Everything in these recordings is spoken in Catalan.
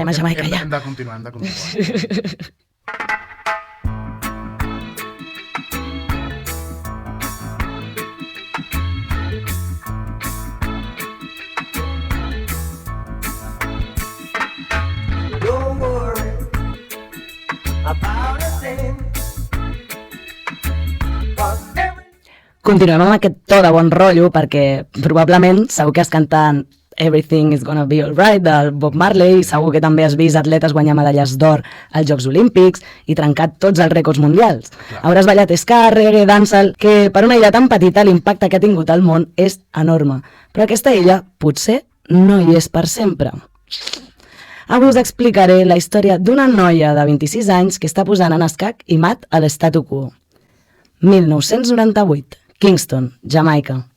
anem a Jamaica ja. Hem de continuar. Don't worry about a thing. Continuem amb aquest to de bon rotllo perquè probablement segur que has cantant Everything is Gonna Be Alright del Bob Marley i segur que també has vist atletes guanyar medalles d'or als Jocs Olímpics i trencat tots els rècords mundials. Hauràs ballat ska, reggae, dancehall, que per una illa tan petita l'impacte que ha tingut al món és enorme. Però aquesta illa potser no hi és per sempre. Avui us explicaré la història d'una noia de 26 anys que està posant en escac i mat a l'statu quo. 1998, Kingston, Jamaica.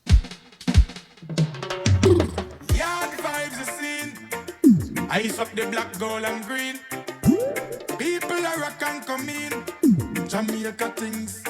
Ice up the black, gold and green. People are rock and come in. Jamaica things.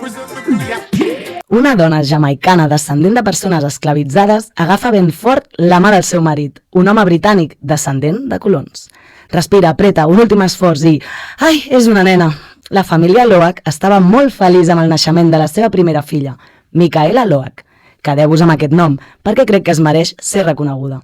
Una dona jamaicana descendent de persones esclavitzades agafa ben fort la mà del seu marit, un home britànic descendent de colons. Respira, apreta, un últim esforç i... Ai, és una nena! La família Loach estava molt feliç amb el naixement de la seva primera filla, Micaela Loach. Quedeu-vos amb aquest nom, perquè crec que es mereix ser reconeguda.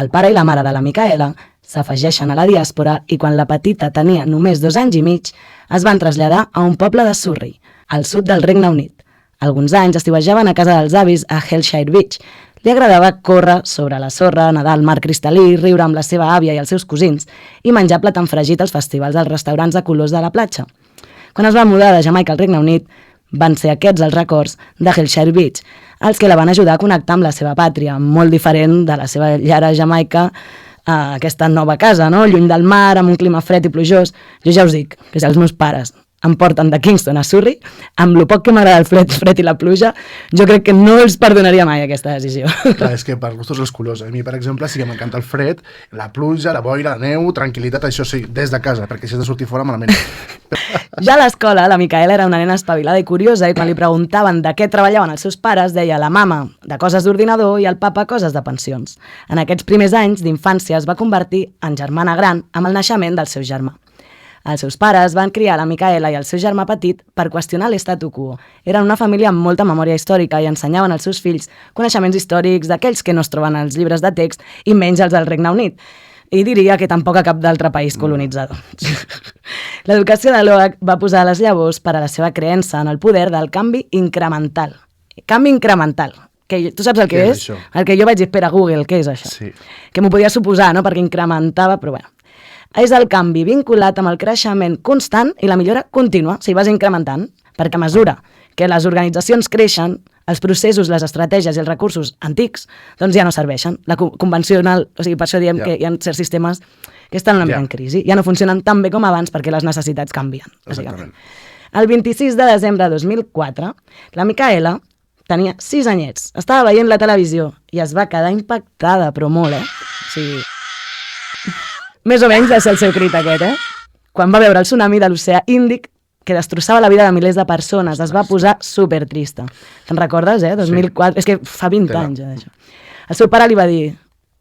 El pare i la mare de la Micaela s'afegeixen a la diàspora i quan la petita tenia només 2 anys i mig, es van traslladar a un poble de Surrey, al sud del Regne Unit. Alguns anys estiuejaven a casa dels avis a Hellshire Beach. Li agradava córrer sobre la sorra, nedar al mar cristal·lí, riure amb la seva àvia i els seus cosins i menjar plat enfregit als festivals als restaurants de colors de la platja. Quan es va mudar de Jamaica al Regne Unit, van ser aquests els records de Hellshire Beach, els que la van ajudar a connectar amb la seva pàtria, molt diferent de la seva llar a Jamaica, a aquesta nova casa, no? Lluny del mar, amb un clima fred i plujós. Jo ja us dic que si els meus pares em porten de Kingston a Surrey, amb lo poc que m'agrada el fred i la pluja, jo crec que no els perdonaria mai aquesta decisió. Clar, és que per gustos els colors. A mi, per exemple, sí que m'encanta el fred, la pluja, la boira, la neu, tranquil·litat, això sí, des de casa, perquè si has de sortir fora malament. Ja a l'escola, la Micaela era una nena espavilada i curiosa i quan li preguntaven de què treballaven els seus pares, deia la mama de coses d'ordinador i el papa coses de pensions. En aquests primers anys d'infància es va convertir en germana gran amb el naixement del seu germà. Els seus pares van criar la Micaela i el seu germà petit per qüestionar l'statu quo. Eren una família amb molta memòria històrica i ensenyaven als seus fills coneixements històrics d'aquells que no es troben als llibres de text i menys els del Regne Unit. I diria que tampoc a cap d'altre país colonitzador. L'educació de Loach va posar les llavors per a la seva creença en el poder del canvi incremental. Canvi incremental. Que tu saps el que és? El que jo vaig dir, espera, Google, què és això? Sí. Que m'ho podia suposar, no?, perquè incrementava, però bueno. És el canvi vinculat amb el creixement constant i la millora contínua, si vas incrementant, perquè a mesura que les organitzacions creixen, els processos, les estratègies i els recursos antics doncs ja no serveixen. La convencional, o sigui, per això diem que hi ha certs sistemes que estan en crisi, ja no funcionen tan bé com abans perquè les necessitats canvien. Exactament. El 26 de desembre de 2004, la Micaela tenia 6 anyets, estava veient la televisió i es va quedar impactada, però molt, O sigui... Més o menys va ser el seu crit aquest, Quan va veure el tsunami de l'oceà Índic que destrossava la vida de milers de persones, es va posar supertrista. Te'n recordes, 2004? Sí. És que fa 20 anys, això. El seu pare li va dir,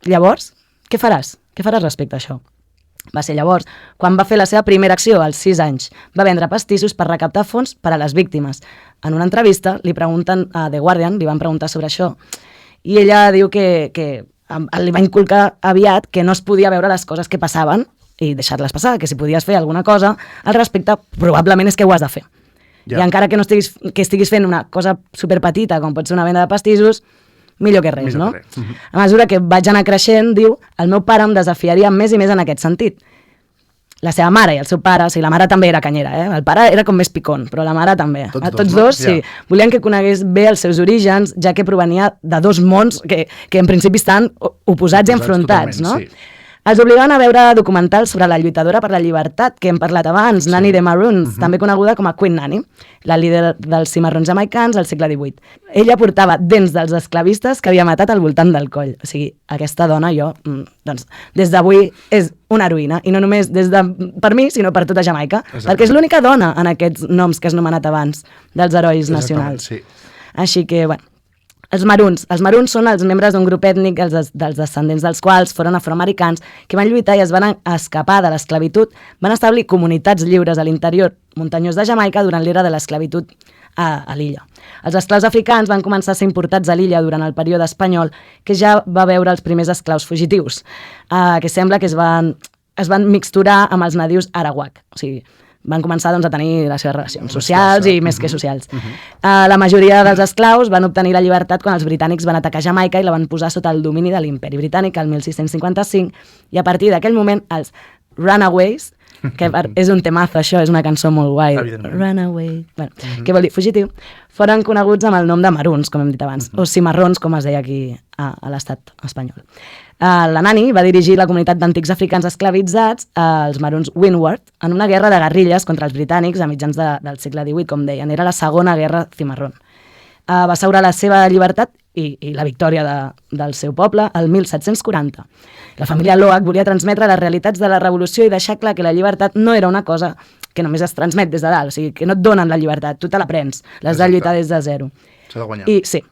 llavors, què faràs? Què faràs respecte a això? Va ser llavors quan va fer la seva primera acció, als 6 anys. Va vendre pastissos per recaptar fons per a les víctimes. En una entrevista li pregunten a The Guardian, li van preguntar sobre això, i ella diu que li va inculcar aviat que no es podia veure les coses que passaven i deixar-les passar, que si podies fer alguna cosa al respecte, probablement és que ho has de fer. I encara que no estiguis fent una cosa superpetita, com pot ser una venda de pastissos, millor que res, no? A mesura que vaig anar creixent, diu, el meu pare em desafiaria més i més en aquest sentit. La seva mare i el seu pare, o sigui, la mare també era canyera, El pare era com més picón, però la mare també. Tots dos, sí. Volien que conegués bé els seus orígens, ja que provenia de 2 mons que en principi estan oposats i enfrontats, no? Els obligaven a veure documentals sobre la lluitadora per la llibertat, que hem parlat abans, Nanny de Maroons, també coneguda com a Queen Nanny, la líder dels cimarrons jamaicans al segle XVIII. Ella portava dents dels esclavistes que havia matat al voltant del coll. O sigui, aquesta dona, jo, doncs, des d'avui és una heroïna, i no només per mi, sinó per tota Jamaica, perquè és l'única dona en aquests noms que has nomenat abans, dels herois nacionals. Sí. Així que, bueno, Els maruns són els membres d'un grup ètnic dels descendents dels quals foren afroamericans que van lluitar i es van escapar de l'esclavitud, van establir comunitats lliures a l'interior muntanyós de Jamaica durant l'era de l'esclavitud a l'illa. Els esclaus africans van començar a ser importats a l'illa durant el període espanyol, que ja va veure els primers esclaus fugitius, que sembla que es van mixturar amb els nadius arawak, o sigui, van començar doncs, a tenir les seves relacions socials i més que socials. La majoria dels esclaus van obtenir la llibertat quan els britànics van atacar Jamaica i la van posar sota el domini de l'imperi britànic el 1655, i a partir d'aquell moment els Runaways, que és un temazo això, és una cançó molt guai, Runaway, bueno, que vol dir fugitiu, foren coneguts amb el nom de maruns, com hem dit abans, o cimarrons, com es deia aquí a l'estat espanyol. La Nani va dirigir la comunitat d'antics africans esclavitzats, els maruns Windward, en una guerra de guerrilles contra els britànics a mitjans del segle XVIII, com deien. Era la segona guerra cimarrón. Va assegurar la seva llibertat i la victòria del seu poble el 1740. La família Loach volia transmetre les realitats de la revolució i deixar clar que la llibertat no era una cosa que només es transmet des de dalt, o sigui, que no et donen la llibertat, tu te la prens, l'has de lluitar des de zero. S'ha de guanyar. I sí,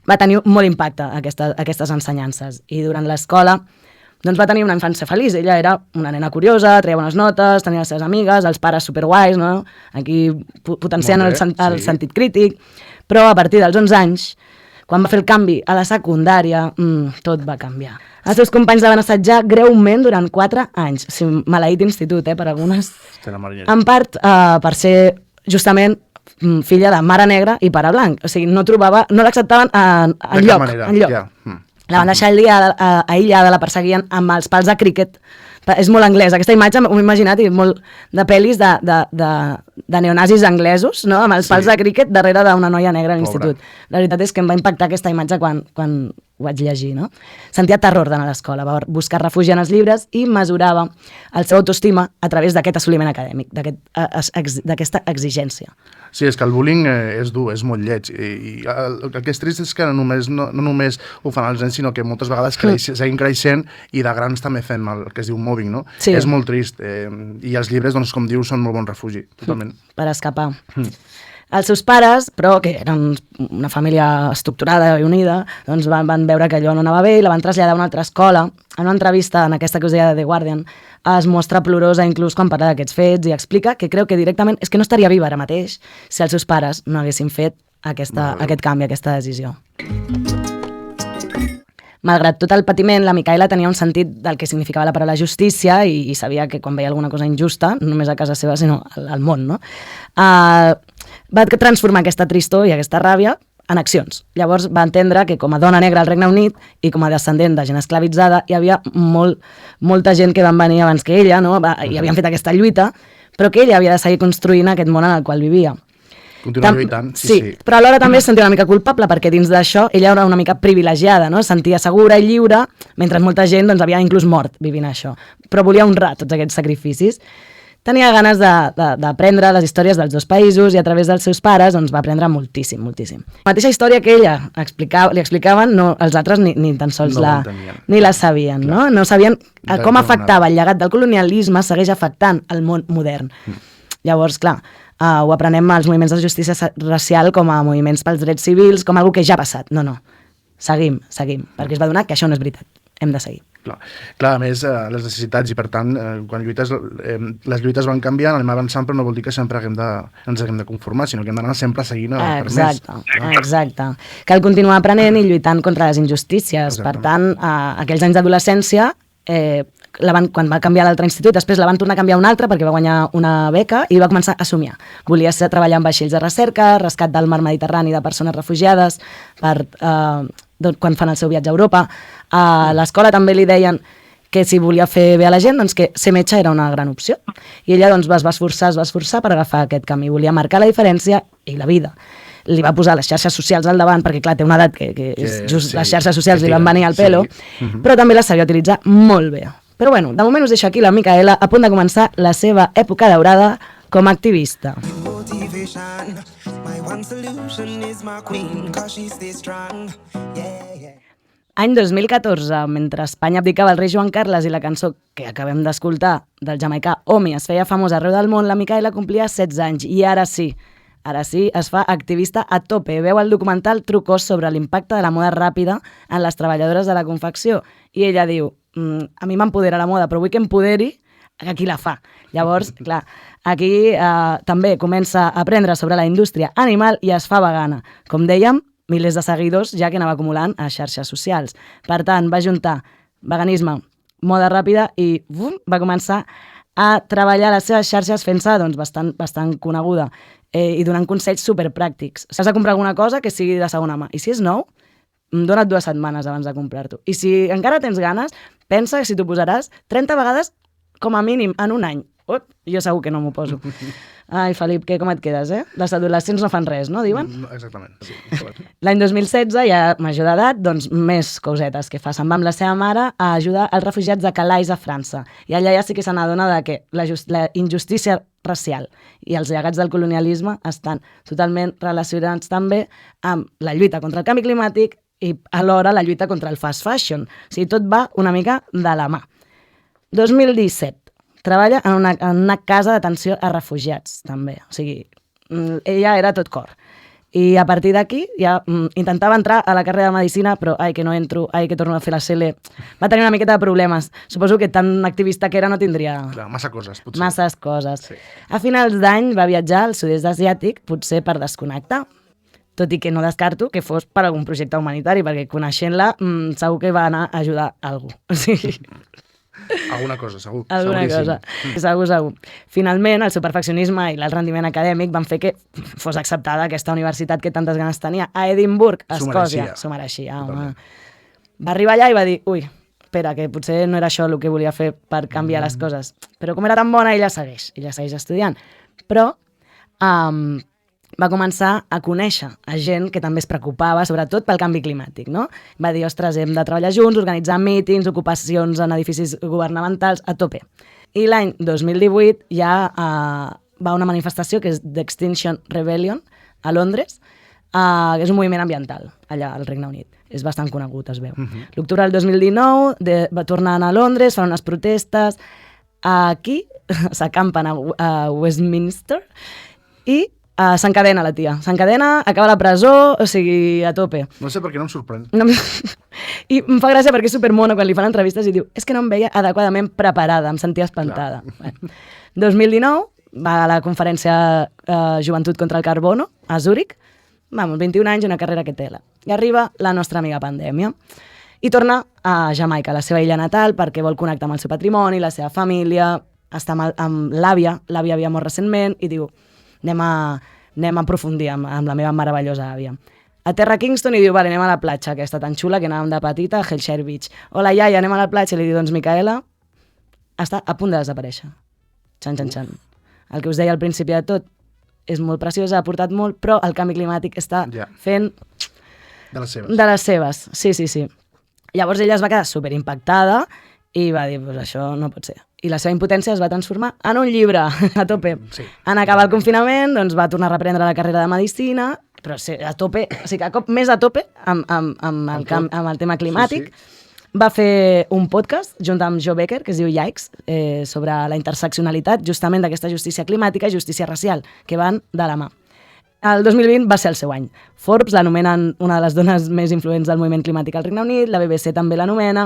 va tenir molt impacte aquestes ensenyances, i durant l'escola doncs va tenir una infància feliç. Ella era una nena curiosa, treia bones notes, tenia les seves amigues, els pares superguais, no? Aquí potenciant el sentit crític, però a partir dels 11 anys, quan va fer el canvi a la secundària, tot va canviar. Els seus companys la van assetjar greument durant 4 anys. O sigui, maleït institut, per algunes. En part per ser justament filla de mare negra i pare blanc. O sigui, no l'acceptaven enlloc. La van deixar aïllada, la perseguien amb els pals de críquet. És molt anglès, aquesta imatge m'ho he imaginat, i molt de pel·lis de neonazis anglesos, no? Amb els pals de críquet darrere d'una noia negra a l'institut. La veritat és que em va impactar aquesta imatge quan ho vaig llegir, no? Sentia terror d'anar a l'escola, va buscar refugi en els llibres i mesurava el seu autoestima a través d'aquest assoliment acadèmic, d'aquesta exigència. Sí, és que el bullying és dur, és molt lleig, i el que és trist és que no només ho fan els nens, sinó que moltes vegades seguim creixent i de grans també fem el que es diu mobbing, no? Sí. És molt trist, i els llibres, doncs, com dius, són molt bon refugi, totalment. Per escapar. Els seus pares, però que eren una família estructurada i unida, doncs van veure que allò no anava bé i la van traslladar a una altra escola. En una entrevista, en aquesta que us deia de The Guardian, es mostra plorosa inclús quan parla d'aquests fets i explica que creu que directament és que no estaria viva ara mateix si els seus pares no haguessin fet aquest canvi, aquesta decisió. Malgrat tot el patiment, la Micaela tenia un sentit del que significava la paraula justícia i sabia que quan veia alguna cosa injusta, no només a casa seva, sinó al món, no? Va transformar aquesta tristor i aquesta ràbia en accions. Llavors va entendre que com a dona negra al Regne Unit i com a descendent de gent esclavitzada hi havia molta gent que van venir abans que ella, no? I havien fet aquesta lluita, però que ella havia de seguir construint aquest món en el qual vivia. Continuar lluitant, sí. Però alhora també es sentia una mica culpable, perquè dins d'això ella era una mica privilegiada, no? Es sentia segura i lliure, mentre molta gent doncs, havia inclús mort vivint això. Però volia honrar tots aquests sacrificis. Tenia ganes d'aprendre les històries dels dos països i a través dels seus pares doncs, va aprendre moltíssim, moltíssim. La mateixa història que ella li explicaven, els altres ni tan sols ni la sabien. No sabien com afectava el llegat del colonialisme, segueix afectant el món modern. Llavors, clar, ho aprenem als moviments de justícia racial com a moviments pels drets civils, com algo que ja ha passat. No. Seguim, perquè es va donar que això no és veritat. Hem de seguir. Clar, a més, les necessitats, i per tant, quan lluites, les lluites van canviant, anem avançant, però no vol dir que sempre ens haguem de conformar, sinó que hem d'anar sempre seguint per més. Exacte. Cal continuar aprenent i lluitant contra les injustícies. Per tant, aquells anys d'adolescència, quan va canviar l'altre institut, després la van tornar a canviar un altre perquè va guanyar una beca i va començar a somiar. Volia treballar en vaixells de recerca, rescat del mar Mediterrani de persones refugiades, quan fan el seu viatge a Europa. A l'escola també li deien que si volia fer bé a la gent, doncs que ser metge era una gran opció. I ella doncs, es va esforçar per agafar aquest camí. Volia marcar la diferència i la vida. Li va posar les xarxes socials al davant, perquè clar, té una edat que just les xarxes socials li van venir al pelo, però també les sabia utilitzar molt bé. Però bueno, de moment us deixo aquí la Micaela a punt de començar la seva època daurada com a activista. Any 2014, mentre Espanya abdicava el rei Joan Carles i la cançó que acabem d'escoltar del jamaicà Omi es feia famosa arreu del món, la Micaela complia 16 anys i ara sí, Ara sí, es fa activista a tope. Veu el documental True Cost sobre l'impacte de la moda ràpida en les treballadores de la confecció. I ella diu, a mi m'empodera la moda, però vull que empoderi a qui la fa. Llavors, clar, aquí també comença a aprendre sobre la indústria animal i es fa vegana. Com dèiem, milers de seguidors ja que anava acumulant a xarxes socials. Per tant, va juntar veganisme, moda ràpida i va començar a treballar les seves xarxes fent-se doncs, bastant coneguda i donant consells superpràctics. Si has de comprar alguna cosa, que sigui de segona mà. I si és nou, dona't 2 setmanes abans de comprar-t'ho. I si encara tens ganes, pensa que si t'ho posaràs 30 vegades com a mínim en un any. Jo segur que no m'ho poso. Ai, Felip, com et quedes, Les adolescents no fan res, no, diuen? No, exactament. Sí. L'any 2016, ja major d'edat, doncs més cosetes que fa. Se'n va amb la seva mare a ajudar els refugiats de Calais a França. I allà ja sí que se n'adona que la injustícia racial i els llegats del colonialisme estan totalment relacionats també amb la lluita contra el canvi climàtic i alhora la lluita contra el fast fashion. O sigui, tot va una mica de la mà. 2017. Treballa en una casa d'atenció a refugiats, també. O sigui, ella era tot cor. I a partir d'aquí ja intentava entrar a la carrera de Medicina, però que no entro, que torno a fer la CL. Va tenir una miqueta de problemes. Suposo que tan activista que era no tindria... Clar, massa coses, potser. Masses coses. Sí. A finals d'any va viatjar al sud-est asiàtic, potser per desconnectar. Tot i que no descarto que fos per algun projecte humanitari, perquè coneixent-la segur que va anar a ajudar a algú. O sigui... Alguna cosa, segur. Alguna cosa, segur. Finalment, el seu perfeccionisme i l'alt rendiment acadèmic van fer que fos acceptada aquesta universitat que tantes ganes tenia a Edimburg, a Escòcia. S'ho mereixia, home. Va arribar allà i va dir, espera, que potser no era això el que volia fer per canviar les coses. Però com era tan bona, ella segueix estudiant. Però va començar a conèixer a gent que també es preocupava, sobretot pel canvi climàtic, no? Va dir, ostres, hem de treballar junts, organitzar mítings, ocupacions en edificis governamentals, a tope. I l'any 2018 ja va una manifestació que és d'Extinction Rebellion, a Londres, que és un moviment ambiental, allà al Regne Unit. És bastant conegut, es veu. L'octubre del 2019 va tornar a Londres, fan unes protestes. Aquí s'acampen a Westminster i s'encadena la tia. S'encadena, acaba a la presó, o sigui, a tope. No sé per què no em sorprèn. I em fa gràcia perquè és supermona quan li fan entrevistes i diu és que no em veia adequadament preparada, em sentia espantada. 2019 va a la conferència Joventut contra el Carbono, a Zúrich, 21 anys i una carrera que tela. I arriba la nostra amiga pandèmia. I torna a Jamaica, la seva illa natal, perquè vol connectar amb el seu patrimoni, la seva família, està amb l'àvia havia mort recentment, i diu anem a aprofundir amb la meva meravellosa àvia. Aterra a Kingston i diu, vale, anem a la platja aquesta tan xula que anàvem de petita a Hellshire Beach. Hola, iaia, anem a la platja. I li diu, doncs, Micaela, està a punt de desaparèixer. Xan, xan, xan. El que us deia al principi de tot, és molt preciosa, ha aportat molt, però el canvi climàtic està fent... De les seves. De les seves, sí. Llavors ella es va quedar superimpactada i va dir, pues això no pot ser. I la seva impotència es va transformar en un llibre, a tope. Sí. En acabar el confinament, doncs va tornar a reprendre la carrera de Medicina, però a tope, o sigui, a cop més a tope amb el tema climàtic. Sí. Va fer un podcast junt amb Joe Becker, que es diu Yikes, sobre la interseccionalitat justament d'aquesta justícia climàtica i justícia racial, que van de la mà. El 2020 va ser el seu any. Forbes l'anomenen una de les dones més influents del moviment climàtic al Regne Unit, la BBC també l'anomena,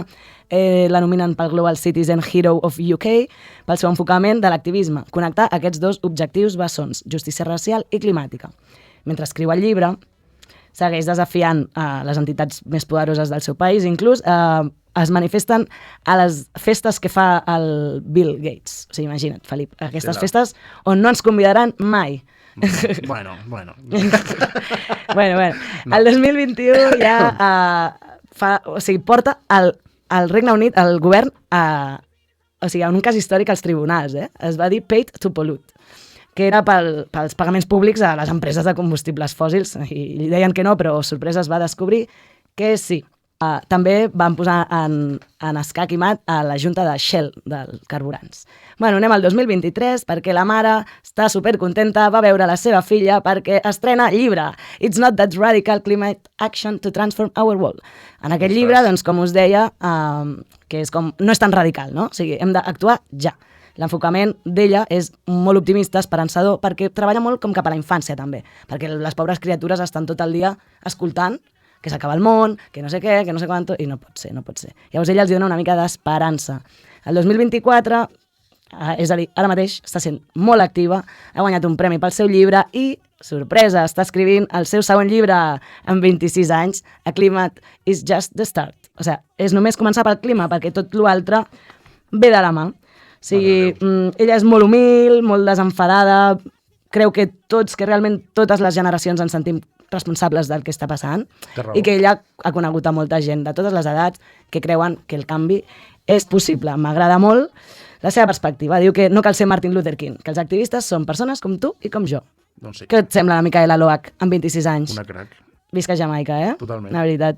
l'anomenen pel Global Citizen Hero of UK, pel seu enfocament de l'activisme, connectar aquests dos objectius bessons, justícia racial i climàtica. Mentre escriu el llibre, segueix desafiant les entitats més poderoses del seu país, inclús es manifesten a les festes que fa el Bill Gates. O sigui, imagina't, Felip, aquestes festes on no ens convidaran mai. Bueno. Bueno. El 2021 ja porta el Regne Unit, el govern, en un cas històric als tribunals. Es va dir paid to pollute, que era pels pagaments públics a les empreses de combustibles fòssils. I li deien que no, però sorpresa es va descobrir que sí. També van posar en escac i mat a la junta de Shell, dels carburants. Bueno, anem al 2023 perquè la mare està supercontenta, va veure la seva filla perquè estrena llibre It's not that radical climate action to transform our world. En aquest llibre, doncs, com us deia, que és com, no és tan radical, no? O sigui, hem d'actuar ja. l'enfocament d'ella és molt optimista, esperançador, perquè treballa molt com cap a la infància també, perquè les pobres criatures estan tot el dia escoltant que s'acaba el món, que no sé què, que no sé quant, i no pot ser, no pot ser. Llavors ella els dona una mica d'esperança. El 2024, és a dir, ara mateix està sent molt activa, ha guanyat un premi pel seu llibre i, sorpresa, està escrivint el seu segon llibre amb 26 anys, A Climate is just the start. O sigui, és només començar pel clima, perquè tot l'altre ve de la mà. O sigui, ella és molt humil, molt desenfadada, creu que realment totes les generacions ens sentim responsables del que està passant i que ella ha conegut a molta gent de totes les edats que creuen que el canvi és possible. M'agrada molt la seva perspectiva. Diu que no cal ser Martin Luther King, que els activistes són persones com tu i com jo. Doncs sí. Què et sembla la Micaela Loach amb 26 anys? Una crac. Visca Jamaica, eh? Totalment. La veritat.